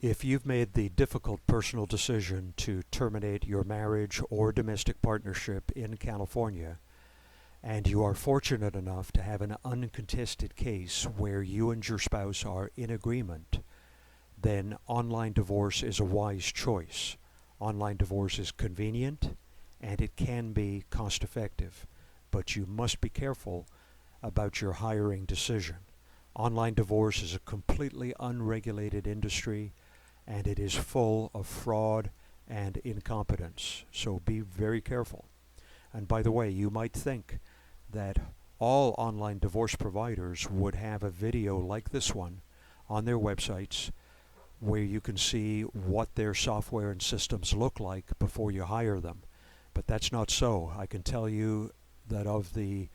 If you've made the difficult personal decision to terminate your marriage or domestic partnership in California, and you are fortunate enough to have an uncontested case where you and your spouse are in agreement, then online divorce is a wise choice. Online divorce is convenient and it can be cost effective, but you must be careful about your hiring decision. Online divorce is a completely unregulated industry and it is full of fraud and incompetence, so be very careful. And by the way, you might think that all online divorce providers would have a video like this one on their websites where you can see what their software and systems look like before you hire them. But that's not so. I can tell you that of the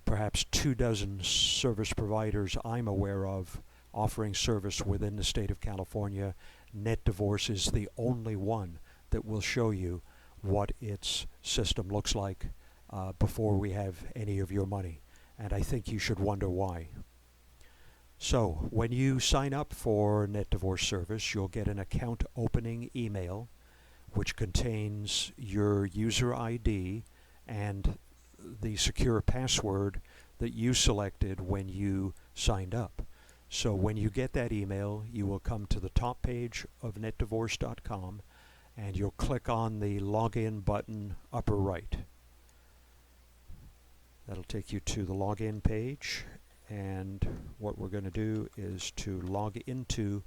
perhaps 24 service providers I'm aware of offering service within the state of California, NetDivorce is the only one that will show you what its system looks like before we have any of your money. And I think you should wonder why. So, when you sign up for NetDivorce service, you'll get an account opening email which contains your user ID and the secure password that you selected when you signed up. So when you get that email, you will come to the top page of netdivorce.com and you'll click on the login button upper right. That'll take you to the login page, and what we're going to do is to log into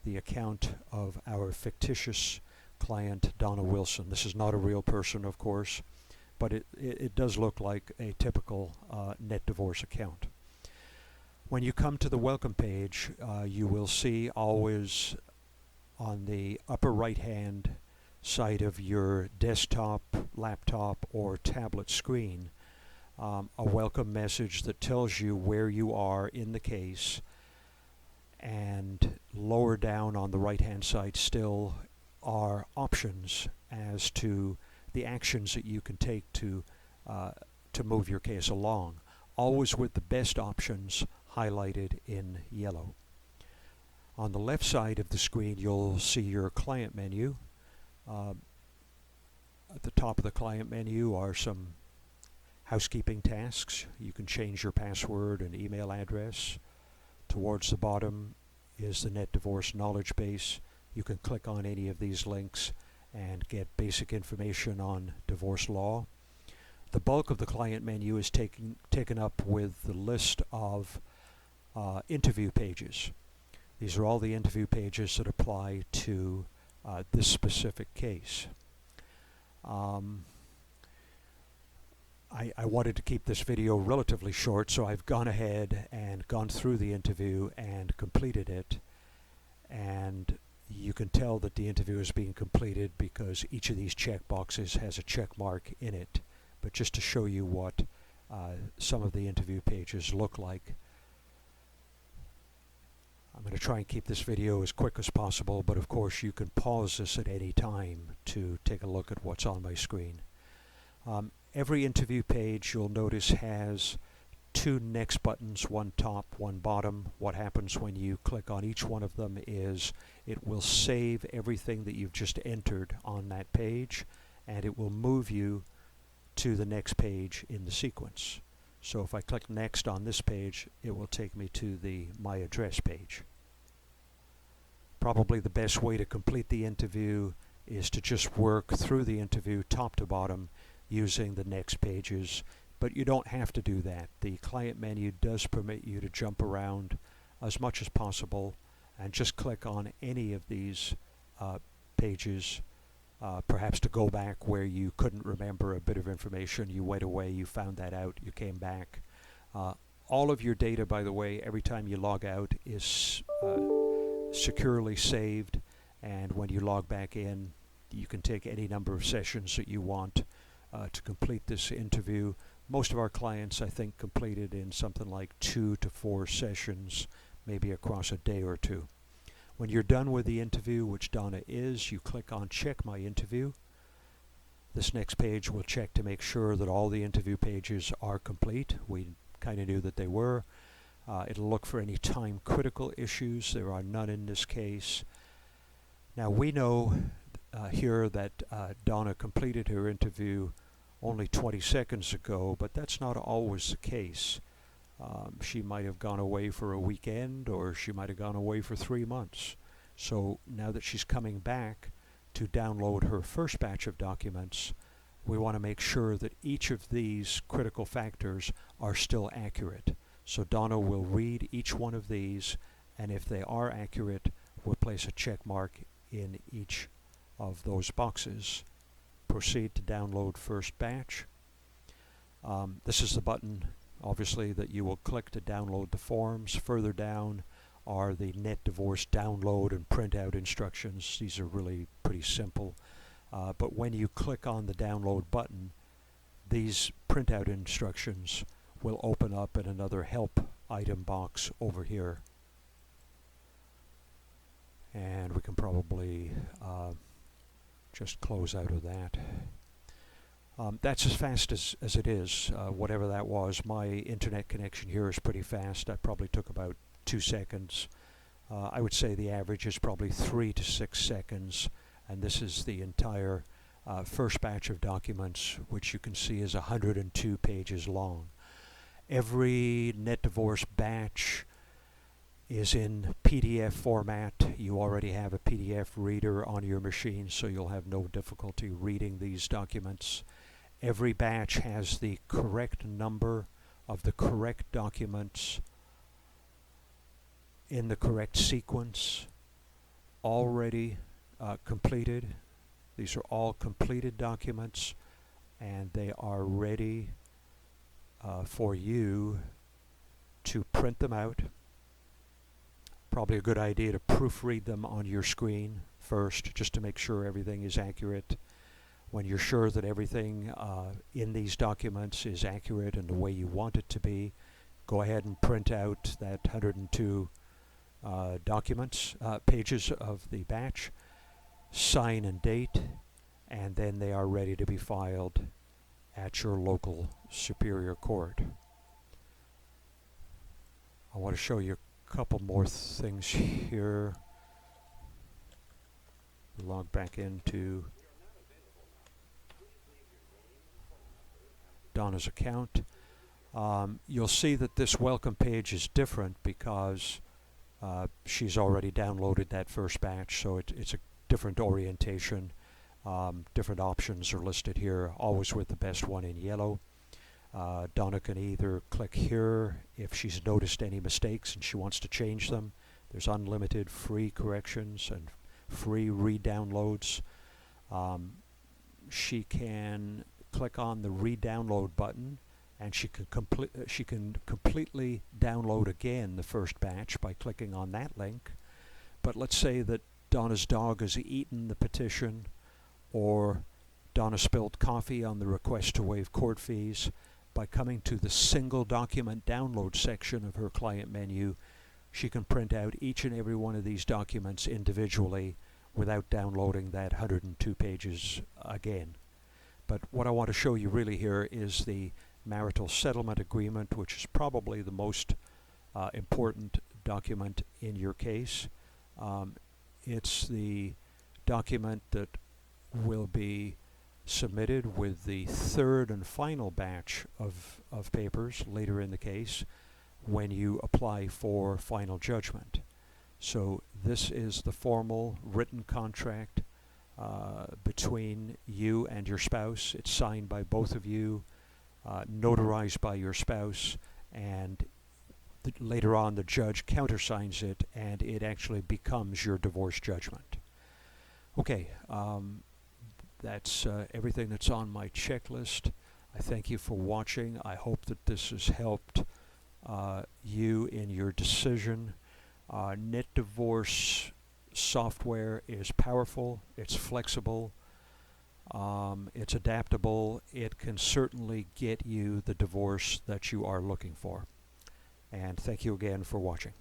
the account of our fictitious client, Donna Wilson. This is not a real person, of course, but it does look like a typical NetDivorce account. When you come to the welcome page, you will see always on the upper right-hand side of your desktop, laptop, or tablet screen a welcome message that tells you where you are in the case, and lower down on the right-hand side still are options as to the actions that you can take to move your case along, always with the best options highlighted in yellow. On the left side of the screen, you'll see your client menu. At the top of the client menu are some housekeeping tasks. You can change your password and email address. Towards the bottom is the NetDivorce knowledge base. You can click on any of these links and get basic information on divorce law. The bulk of the client menu is taken up with the list of interview pages. These are all the interview pages that apply to this specific case. I wanted to keep this video relatively short, so I've gone ahead and gone through the interview and completed it. And you can tell that the interview is being completed because each of these check boxes has a check mark in it. But just to show you what some of the interview pages look like, I'm going to try and keep this video as quick as possible, but of course you can pause this at any time to take a look at what's on my screen. Every interview page, you'll notice, has two next buttons, one top, one bottom. What happens when you click on each one of them is it will save everything that you've just entered on that page, and it will move you to the next page in the sequence. So if I click next on this page, it will take me to the My Address page. Probably the best way to complete the interview is to just work through the interview top to bottom using the next pages, but you don't have to do that. The client menu does permit you to jump around as much as possible and just click on any of these pages, perhaps to go back where you couldn't remember a bit of information. You went away, you found that out, you came back. All of your data, by the way, every time you log out is securely saved, and when you log back in, you can take any number of sessions that you want to complete this interview. Most of our clients, I think, completed in something like 2 to 4 sessions, maybe across a day or two. When you're done with the interview, which Donna is, you click on Check My Interview. This next page will check to make sure that all the interview pages are complete. We kind of knew that they were. It'll look for any time-critical issues. There are none in this case. Now we know here that Donna completed her interview only 20 seconds ago, but that's not always the case. She might have gone away for a weekend, or she might have gone away for 3 months. So now that she's coming back to download her first batch of documents, we want to make sure that each of these critical factors are still accurate. So Donna will read each one of these, and if they are accurate, we'll place a check mark in each of those boxes. Proceed to download first batch. This is the button, obviously, that you will click to download the forms. Further down are the NetDivorce download and printout instructions. These are really pretty simple. But when you click on the download button, these printout instructions will open up in another help item box over here. And we can probably just close out of that. That's as fast as it is, whatever that was. My internet connection here is pretty fast. That probably took about 2 seconds. I would say the average is probably 3 to 6 seconds, and this is the entire first batch of documents, which you can see is 102 pages long. Every NetDivorce batch is in PDF format. You already have a PDF reader on your machine, so you'll have no difficulty reading these documents. Every batch has the correct number of the correct documents in the correct sequence, already completed. These are all completed documents, and they are ready for you to print them out. Probably a good idea to proofread them on your screen first, just to make sure everything is accurate. When you're sure that everything in these documents is accurate and the way you want it to be, go ahead and print out that 102 pages of the batch, sign and date, and then they are ready to be filed at your local Superior Court. I want to show you a couple more things here. Log back into Donna's account. You'll see that this welcome page is different because she's already downloaded that first batch, so it's a different orientation. Different options are listed here, always with the best one in yellow. Donna can either click here if she's noticed any mistakes and she wants to change them. There's unlimited free corrections and free re-downloads. She can click on the re-download button, and she can completely download again the first batch by clicking on that link. But let's say that Donna's dog has eaten the petition, or Donna spilled coffee on the request to waive court fees. By coming to the single document download section of her client menu, she can print out each and every one of these documents individually without downloading that 102 pages again. But what I want to show you really here is the Marital Settlement Agreement, which is probably the most important document in your case. It's the document that will be submitted with the third and final batch of papers later in the case when you apply for final judgment. So this is the formal written contract between you and your spouse. It's signed by both of you, notarized by your spouse, and later on the judge countersigns it, and it actually becomes your divorce judgment. Okay, that's everything that's on my checklist. I thank you for watching. I hope that this has helped you in your decision. NetDivorce software is powerful, it's flexible, it's adaptable. It can certainly get you the divorce that you are looking for. And thank you again for watching.